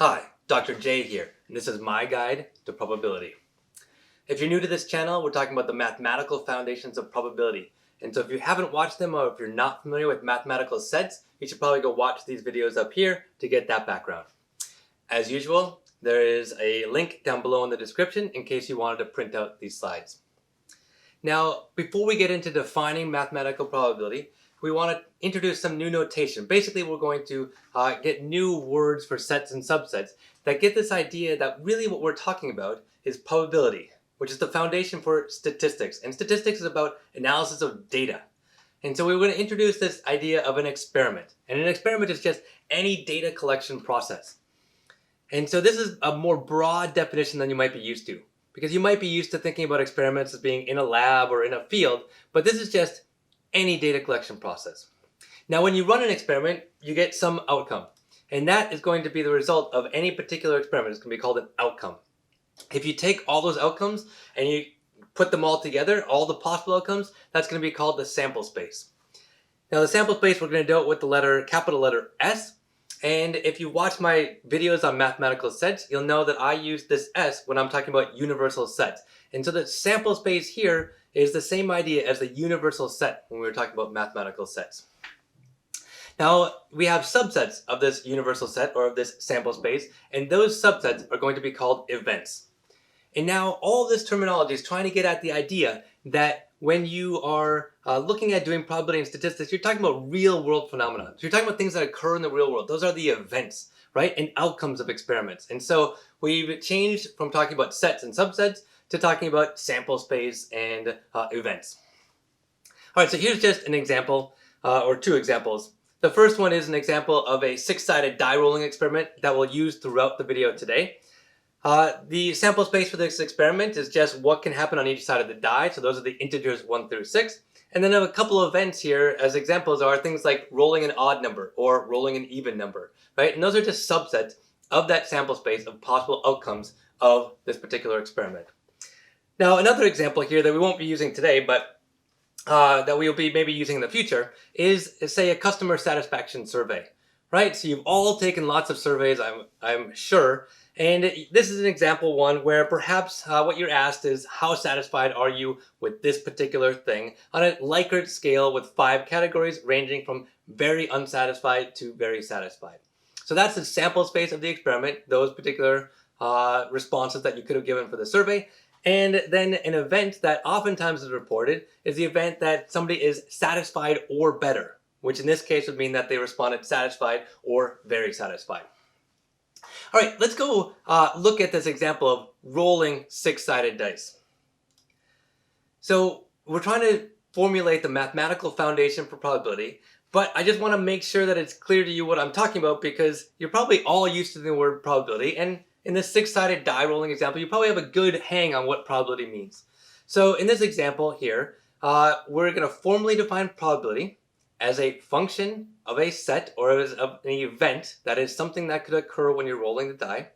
Hi, Dr. J here, and this is my guide to probability. If you're new to this channel, we're talking about the mathematical foundations of probability. And so if you haven't watched them or if you're not familiar with mathematical sets, you should probably go watch these videos up here to get that background. As usual, there is a link down below in the description in case you wanted to print out these slides. Now, before we get into defining mathematical probability, we want to introduce some new notation. Basically, we're going to get new words for sets and subsets that get this idea that really what we're talking about is probability, which is the foundation for statistics. And statistics is about analysis of data. And so we're going to introduce this idea of an experiment. And an experiment is just any data collection process. And so this is a more broad definition than you might be used to, because you might be used to thinking about experiments as being in a lab or in a field, but this is just any data collection process. Now, when you run an experiment, you get some outcome, and that is going to be the result of any particular experiment. It's going to be called an outcome. If you take all those outcomes and you put them all together, all the possible outcomes, that's going to be called the sample space. Now, the sample space, we're going to denote with the capital letter S, and if you watch my videos on mathematical sets, you'll know that I use this S when I'm talking about universal sets. And so the sample space here is the same idea as the universal set when we were talking about mathematical sets. Now, we have subsets of this universal set or of this sample space, and those subsets are going to be called events. And now all this terminology is trying to get at the idea that when you are looking at doing probability and statistics, you're talking about real world phenomena. So you're talking about things that occur in the real world. Those are the events, right? And outcomes of experiments. And so we've changed from talking about sets and subsets to talking about sample space and events. All right, so here's just an example or two examples. The first one is an example of a six-sided die rolling experiment that we'll use throughout the video today. The sample space for this experiment is just what can happen on each side of the die. So those are the integers 1 through 6. And then I have a couple of events here as examples are things like rolling an odd number or rolling an even number, right? And those are just subsets of that sample space of possible outcomes of this particular experiment. Now, another example here that we won't be using today, but that we'll be maybe using in the future is say a customer satisfaction survey, right? So you've all taken lots of surveys, I'm sure. And this is an example one where perhaps what you're asked is how satisfied are you with this particular thing on a Likert scale with 5 categories ranging from very unsatisfied to very satisfied. So that's the sample space of the experiment, those particular responses that you could have given for the survey. And then an event that oftentimes is reported is the event that somebody is satisfied or better, which in this case would mean that they responded satisfied or very satisfied. All right, let's go look at this example of rolling six-sided dice. So we're trying to formulate the mathematical foundation for probability, but I just want to make sure that it's clear to you what I'm talking about because you're probably all used to the word probability, and in this six-sided die rolling example, you probably have a good hang on what probability means. So in this example here, we're going to formally define probability as a function of a set or as of an event that is something that could occur when you're rolling the die.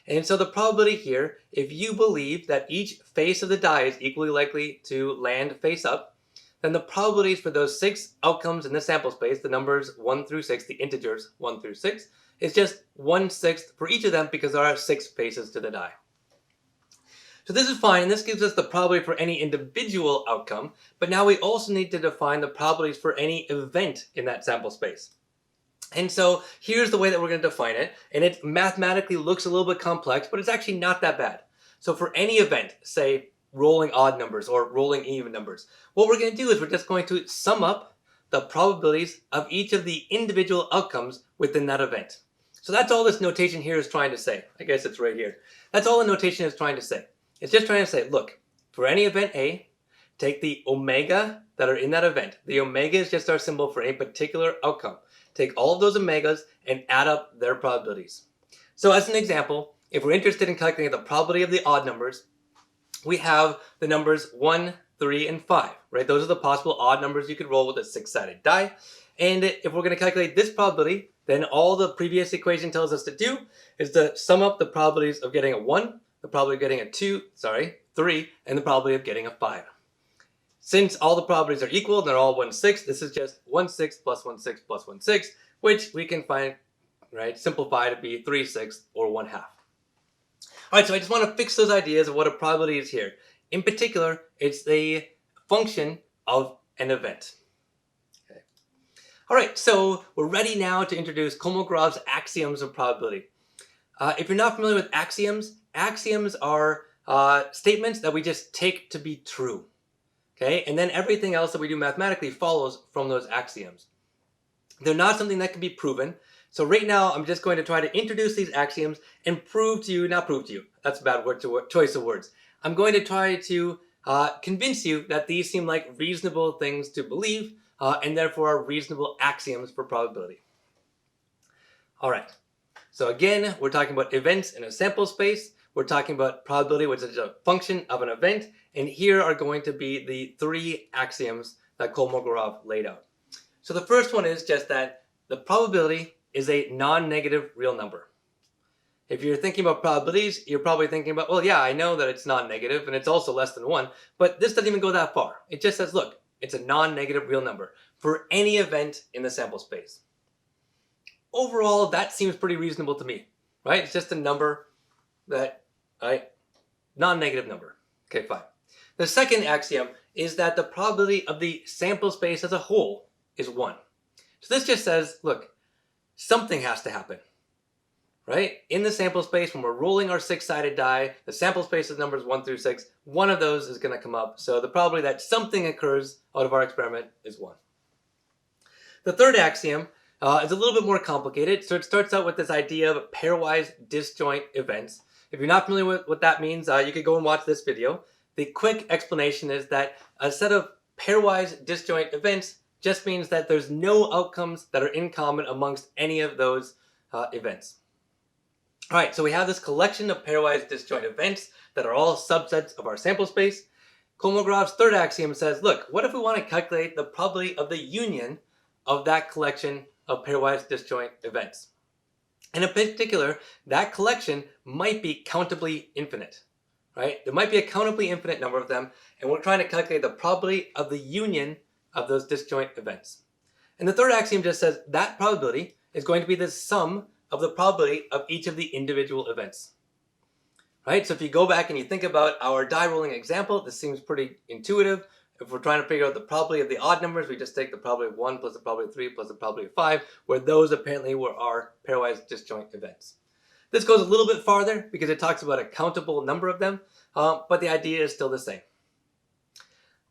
And so the probability here, if you believe that each face of the die is equally likely to land face up, then the probabilities for those 6 outcomes in the sample space, the numbers 1 through 6, the integers 1 through 6, is just 1/6 for each of them because there are 6 faces to the die. So this is fine, and this gives us the probability for any individual outcome, but now we also need to define the probabilities for any event in that sample space. And so here's the way that we're going to define it, and it mathematically looks a little bit complex, but it's actually not that bad. So for any event, say rolling odd numbers or rolling even numbers, what we're going to do is we're just going to sum up the probabilities of each of the individual outcomes within that event. So that's all this notation here is trying to say. I guess it's right here. That's all the notation is trying to say. It's just trying to say, look, for any event A, take the omega that are in that event. The omega is just our symbol for any particular outcome. Take all of those omegas and add up their probabilities. So as an example, if we're interested in calculating the probability of the odd numbers, we have the numbers 1, 3, and 5, right? Those are the possible odd numbers you could roll with a six-sided die. And if we're going to calculate this probability, then all the previous equation tells us to do is to sum up the probabilities of getting a 1, the probability of getting a 3, and the probability of getting a 5. Since all the probabilities are equal, and they're all 1/6, this is just 1/6 plus 1/6 plus 1/6, which we can find right? Simplified to be 3/6 or 1/2. All right, so I just want to fix those ideas of what a probability is here. In particular, it's the function of an event. Okay. All right, so we're ready now to introduce Kolmogorov's axioms of probability. If you're not familiar with axioms, axioms are statements that we just take to be true. Okay, and then everything else that we do mathematically follows from those axioms. They're not something that can be proven. So right now, I'm just going to try to introduce these axioms and prove to you, not prove to you, that's a bad choice of words. I'm going to try to convince you that these seem like reasonable things to believe and therefore are reasonable axioms for probability. All right, so again, we're talking about events in a sample space. We're talking about probability, which is a function of an event. And here are going to be the 3 axioms that Kolmogorov laid out. So the first one is just that the probability is a non-negative real number. If you're thinking about probabilities, you're probably thinking about, well, yeah, I know that it's non-negative and it's also less than 1, but this doesn't even go that far. It just says, look, it's a non-negative real number for any event in the sample space. Overall, that seems pretty reasonable to me, right? It's just a number that, right, non-negative number. Okay, fine. The second axiom is that the probability of the sample space as a whole is 1. So this just says, look, something has to happen, right? In the sample space, when we're rolling our 6-sided die, the sample space is numbers 1 through 6. One of those is going to come up. So the probability that something occurs out of our experiment is 1. The third axiom is a little bit more complicated. So it starts out with this idea of pairwise disjoint events. If you're not familiar with what that means, you could go and watch this video. The quick explanation is that a set of pairwise disjoint events just means that there's no outcomes that are in common amongst any of those events. All right, so we have this collection of pairwise disjoint events that are all subsets of our sample space. Kolmogorov's third axiom says, look, what if we want to calculate the probability of the union of that collection of pairwise disjoint events? And in particular, that collection might be countably infinite, right? There might be a countably infinite number of them, and we're trying to calculate the probability of the union of those disjoint events. And the third axiom just says that probability is going to be the sum of the probability of each of the individual events, right? So if you go back and you think about our die rolling example, this seems pretty intuitive. If we're trying to figure out the probability of the odd numbers, we just take the probability of 1 plus the probability of 3 plus the probability of 5, where those apparently were our pairwise disjoint events. This goes a little bit farther because it talks about a countable number of them, but the idea is still the same.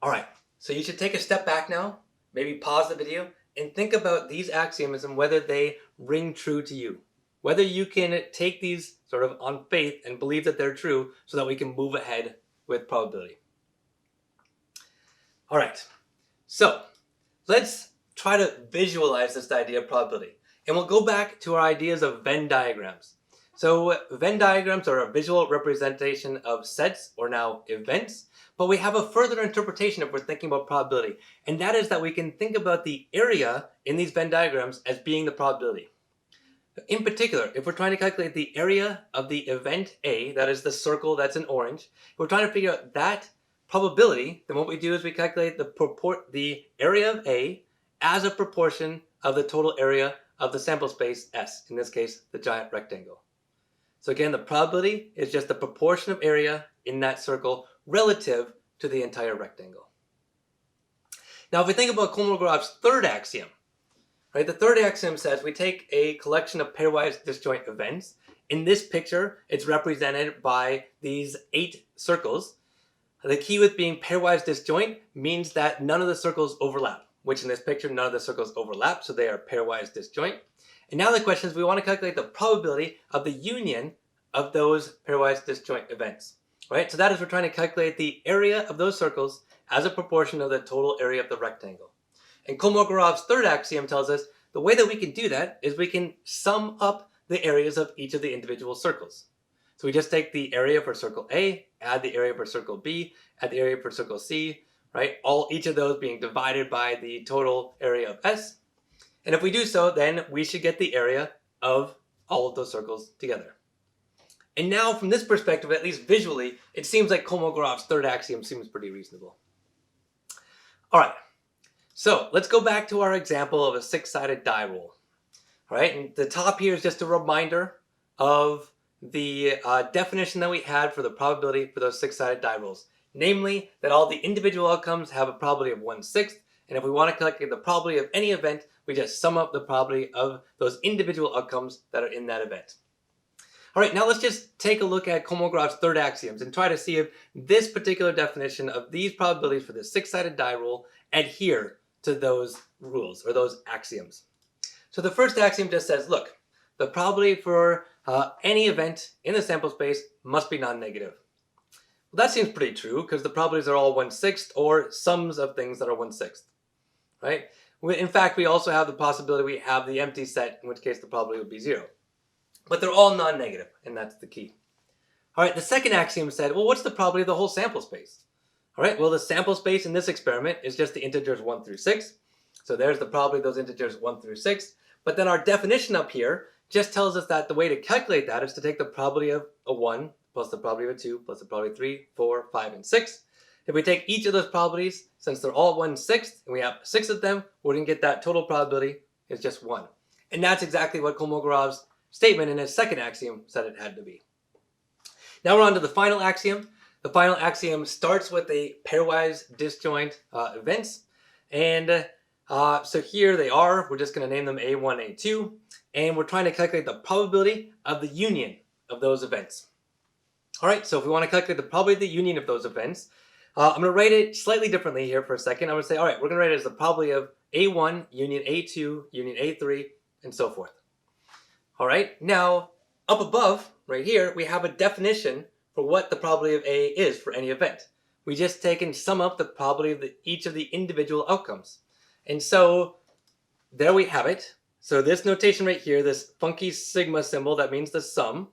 All right, so you should take a step back now, maybe pause the video, and think about these axioms and whether they ring true to you. Whether you can take these sort of on faith and believe that they're true so that we can move ahead with probability. All right, so let's try to visualize this idea of probability. And we'll go back to our ideas of Venn diagrams. So Venn diagrams are a visual representation of sets, or now events, but we have a further interpretation if we're thinking about probability. And that is that we can think about the area in these Venn diagrams as being the probability. In particular, if we're trying to calculate the area of the event A, that is the circle that's in orange, if we're trying to figure out that probability, then what we do is we calculate the area of A as a proportion of the total area of the sample space S, in this case, the giant rectangle. So again, the probability is just the proportion of area in that circle relative to the entire rectangle. Now, if we think about Kolmogorov's third axiom, right, the third axiom says we take a collection of pairwise disjoint events. In this picture, it's represented by these 8 circles. The key with being pairwise disjoint means that none of the circles overlap, which in this picture, none of the circles overlap, so they are pairwise disjoint. And now the question is, we want to calculate the probability of the union of those pairwise disjoint events, right? So that is, we're trying to calculate the area of those circles as a proportion of the total area of the rectangle. And Kolmogorov's third axiom tells us the way that we can do that is we can sum up the areas of each of the individual circles. So we just take the area for circle A, add the area for circle B, add the area for circle C, right? Each of those being divided by the total area of S. And if we do so, then we should get the area of all of those circles together. And now from this perspective, at least visually, it seems like Kolmogorov's third axiom seems pretty reasonable. All right, so let's go back to our example of a 6-sided die roll. All right, and the top here is just a reminder of the definition that we had for the probability for those six-sided die rules. Namely, that all the individual outcomes have a probability of 1/6, and if we want to calculate the probability of any event, we just sum up the probability of those individual outcomes that are in that event. All right, now let's just take a look at Kolmogorov's third axioms and try to see if this particular definition of these probabilities for the six-sided die rule adhere to those rules or those axioms. So the first axiom just says, look, the probability for any event in the sample space must be non-negative. Well, that seems pretty true because the probabilities are all 1/6 or sums of things that are 1/6, right? In fact, we also have the possibility we have the empty set, in which case the probability would be 0. But they're all non-negative, and that's the key. All right, the second axiom said, well, what's the probability of the whole sample space? All right, well, the sample space in this experiment is just the integers 1 through 6. So there's the probability of those integers 1 through 6. But then our definition up here just tells us that the way to calculate that is to take the probability of a 1 plus the probability of a 2 plus the probability of 3, 4, 5, and 6. If we take each of those probabilities, since they're all 1/6, and we have 6 of them, we're going to get that total probability is just 1. And that's exactly what Kolmogorov's statement in his second axiom said it had to be. Now we're on to the final axiom. The final axiom starts with a pairwise disjoint events. And so here they are. We're just going to name them A1, A2. And we're trying to calculate the probability of the union of those events. All right, so if we want to calculate the probability of the union of those events, I'm going to write it slightly differently here for a second. I'm going to say, all right, we're going to write it as the probability of A1 union A2 union A3 and so forth. All right, now up above right here, we have a definition for what the probability of A is for any event. We just take and sum up the probability of each of the individual outcomes. And so there we have it. So this notation right here, this funky sigma symbol, that means the sum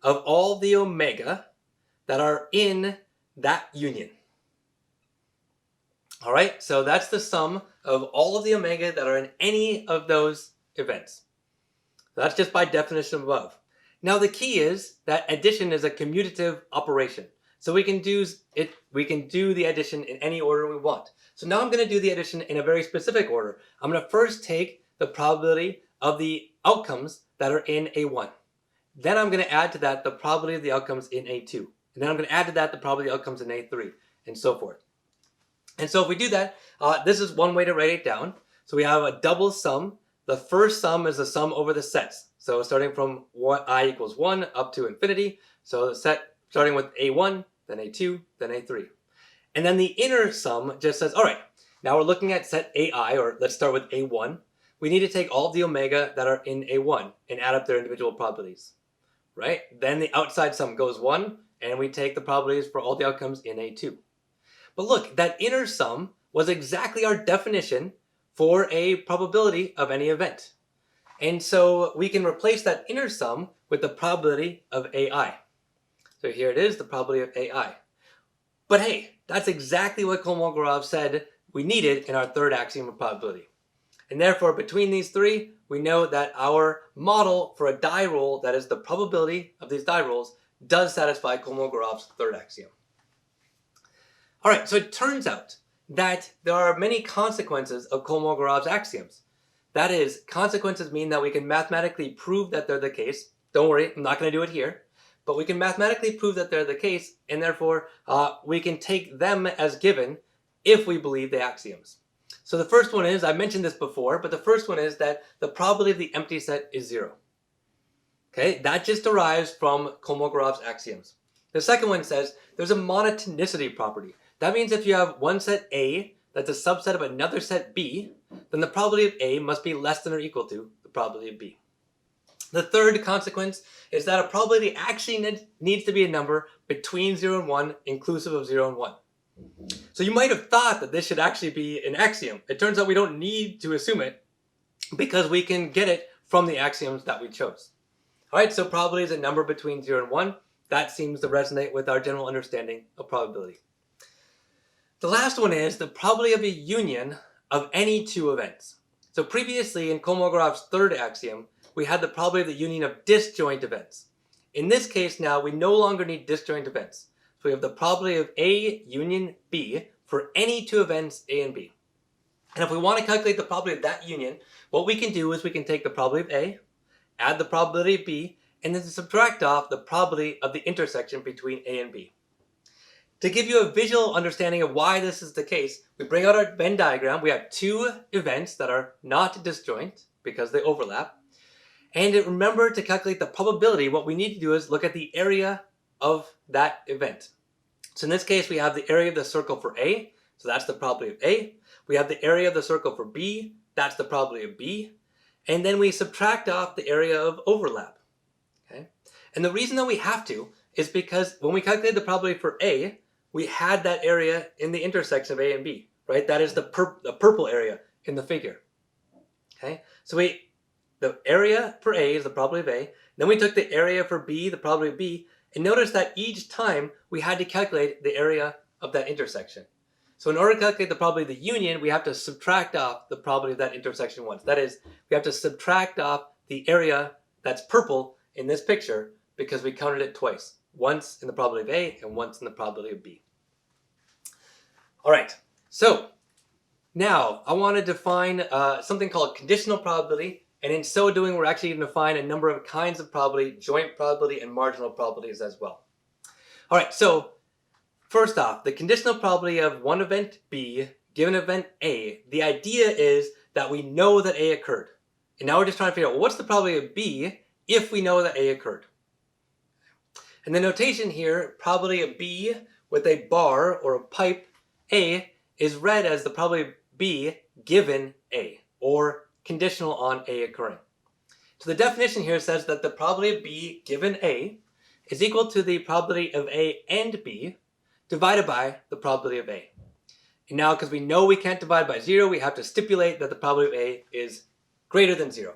of all the omega that are in that union. All right, so that's the sum of all of the omega that are in any of those events. That's just by definition above. Now the key is that addition is a commutative operation. So we can do the addition in any order we want. So now I'm going to do the addition in a very specific order. I'm going to first take the probability of the outcomes that are in A1. Then I'm going to add to that the probability of the outcomes in A2. And then I'm going to add to that the probability of the outcomes in A3, and so forth. And so if we do that, this is one way to write it down. So we have a double sum. The first sum is the sum over the sets. So starting from I equals 1 up to infinity. So the set starting with A1, then A2, then A3. And then the inner sum just says, all right, now we're looking at set AI, or let's start with A1. We need to take all the omega that are in A1 and add up their individual probabilities, right? Then the outside sum goes 1, and we take the probabilities for all the outcomes in A2. But look, that inner sum was exactly our definition for a probability of any event. And so we can replace that inner sum with the probability of AI. So here it is, the probability of AI. But hey, that's exactly what Kolmogorov said we needed in our third axiom of probability. And therefore, between these three, we know that our model for a die rule, that is the probability of these die rules, does satisfy Kolmogorov's third axiom. All right, so it turns out that there are many consequences of Kolmogorov's axioms. That is, consequences mean that we can mathematically prove that they're the case. Don't worry, I'm not going to do it here. But we can mathematically prove that they're the case, and therefore we can take them as given if we believe the axioms. So the first one is, I mentioned this before, but the first one is that the probability of the empty set is 0. Okay, that just derives from Kolmogorov's axioms. The second one says there's a monotonicity property. That means if you have one set A that's a subset of another set B, then the probability of A must be less than or equal to the probability of B. The third consequence is that a probability actually needs to be a number between 0 and 1, inclusive of 0 and 1. So you might have thought that this should actually be an axiom. It turns out we don't need to assume it because we can get it from the axioms that we chose. All right, so probability is a number between 0 and 1. That seems to resonate with our general understanding of probability. The last one is the probability of a union of any two events. So previously in Kolmogorov's third axiom, we had the probability of the union of disjoint events. In this case now, we no longer need disjoint events. So we have the probability of A union B for any two events A and B. And if we want to calculate the probability of that union, what we can do is we can take the probability of A, add the probability of B, and then subtract off the probability of the intersection between A and B. To give you a visual understanding of why this is the case, we bring out our Venn diagram. We have two events that are not disjoint because they overlap. And remember, to calculate the probability, what we need to do is look at the area of that event. So in this case, we have the area of the circle for A, so that's the probability of A. We have the area of the circle for B, that's the probability of B. And then we subtract off the area of overlap. Okay? And the reason that we have to is because when we calculated the probability for A, we had that area in the intersection of A and B, right? That is the purple area in the figure. Okay? So the area for A is the probability of A. Then we took the area for B, the probability of B, and notice that each time we had to calculate the area of that intersection. So in order to calculate the probability of the union, we have to subtract off the probability of that intersection once. That is, we have to subtract off the area that's purple in this picture because we counted it twice. Once in the probability of A and once in the probability of B. All right, so now I want to define something called conditional probability. And in so doing, we're actually going to define a number of kinds of probability, joint probability and marginal probabilities as well. All right, so first off, the conditional probability of one event B given event A, the idea is that we know that A occurred. And now we're just trying to figure out, well, what's the probability of B if we know that A occurred? And the notation here, probability of B with a bar or a pipe A is read as the probability of B given A, or conditional on A occurring. So the definition here says that the probability of B given A is equal to the probability of A and B divided by the probability of A. And now, because we know we can't divide by 0, we have to stipulate that the probability of A is greater than 0.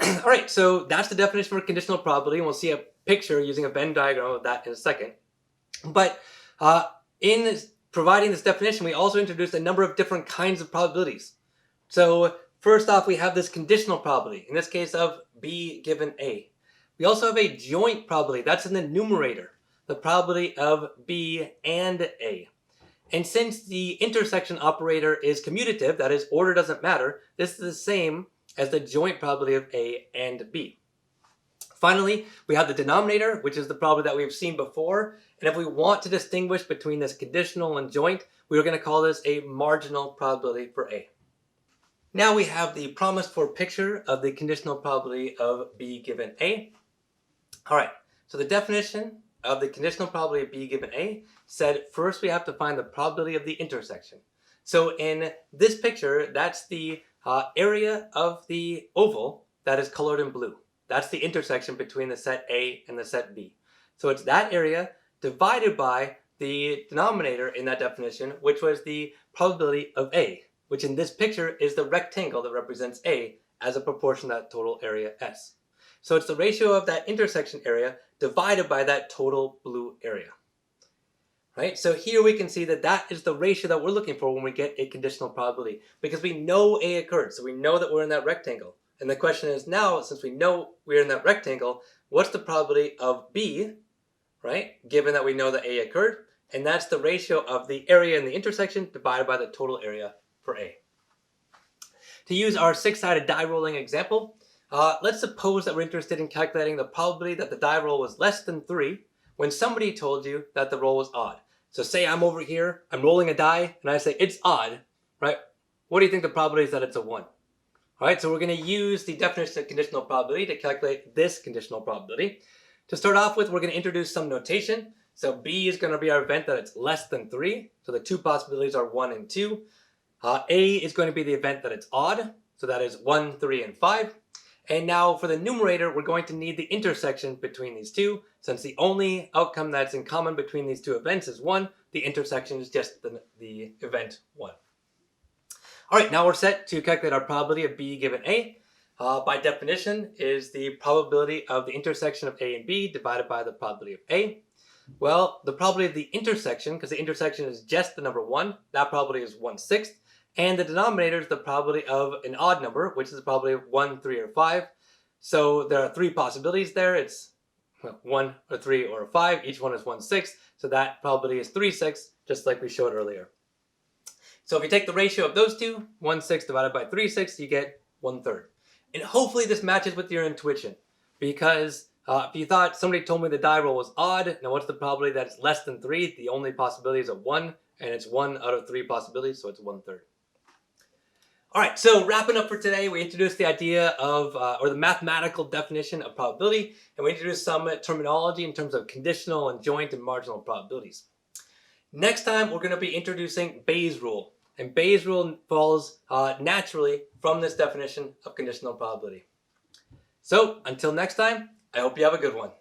All right, so that's the definition for conditional probability, and we'll see a picture using a Venn diagram of that in a second. But in providing this definition, we also introduced a number of different kinds of probabilities. So first off, we have this conditional probability, in this case of B given A. We also have a joint probability, that's in the numerator, the probability of B and A. And since the intersection operator is commutative, that is, order doesn't matter, this is the same as the joint probability of A and B. Finally, we have the denominator, which is the probability that we've seen before. And if we want to distinguish between this conditional and joint, we're going to call this a marginal probability for A. Now we have the promised for picture of the conditional probability of B given A. All right, so the definition of the conditional probability of B given A said first we have to find the probability of the intersection. So in this picture, that's the area of the oval that is colored in blue. That's the intersection between the set A and the set B. So it's that area divided by the denominator in that definition, which was the probability of A, which in this picture is the rectangle that represents A as a proportion of that total area S. So it's the ratio of that intersection area divided by that total blue area. Right? So here we can see that that is the ratio that we're looking for when we get a conditional probability, because we know A occurred, so we know that we're in that rectangle. And the question is now, since we know we're in that rectangle, what's the probability of B, right? Given that we know that A occurred, and that's the ratio of the area in the intersection divided by the total area for A. To use our six-sided die rolling example, let's suppose that we're interested in calculating the probability that the die roll was less than 3 when somebody told you that the roll was odd. So say I'm over here, I'm rolling a die, and I say it's odd, right? What do you think the probability is that it's a 1? All right, so we're going to use the definition of conditional probability to calculate this conditional probability. To start off with, we're going to introduce some notation. So B is going to be our event that it's less than 3. So the two possibilities are 1 and 2. A is going to be the event that it's odd. So that is 1, 3, and 5. And now for the numerator, we're going to need the intersection between these two. Since the only outcome that's in common between these two events is 1, the intersection is just the event 1. All right, now we're set to calculate our probability of B given A. By definition is the probability of the intersection of A and B divided by the probability of A. Well, the probability of the intersection, because the intersection is just the number 1, that probability is 1/6. And the denominator is the probability of an odd number, which is the probability of 1, 3, or 5. So there are 3 possibilities there. It's 1, or 3, or 5. Each one is 1/6. So that probability is 3/6, just like we showed earlier. So if you take the ratio of those two, 1/6 divided by 3/6, you get 1/3. And hopefully this matches with your intuition, because if you thought somebody told me the die roll was odd, now what's the probability that it's less than 3? The only possibility is a 1, and it's 1 out of 3 possibilities, so it's 1/3. All right, so wrapping up for today, we introduced the idea of, or the mathematical definition of probability, and we introduced some terminology in terms of conditional and joint and marginal probabilities. Next time, we're going to be introducing Bayes' rule, and Bayes' rule follows naturally from this definition of conditional probability. So, until next time, I hope you have a good one.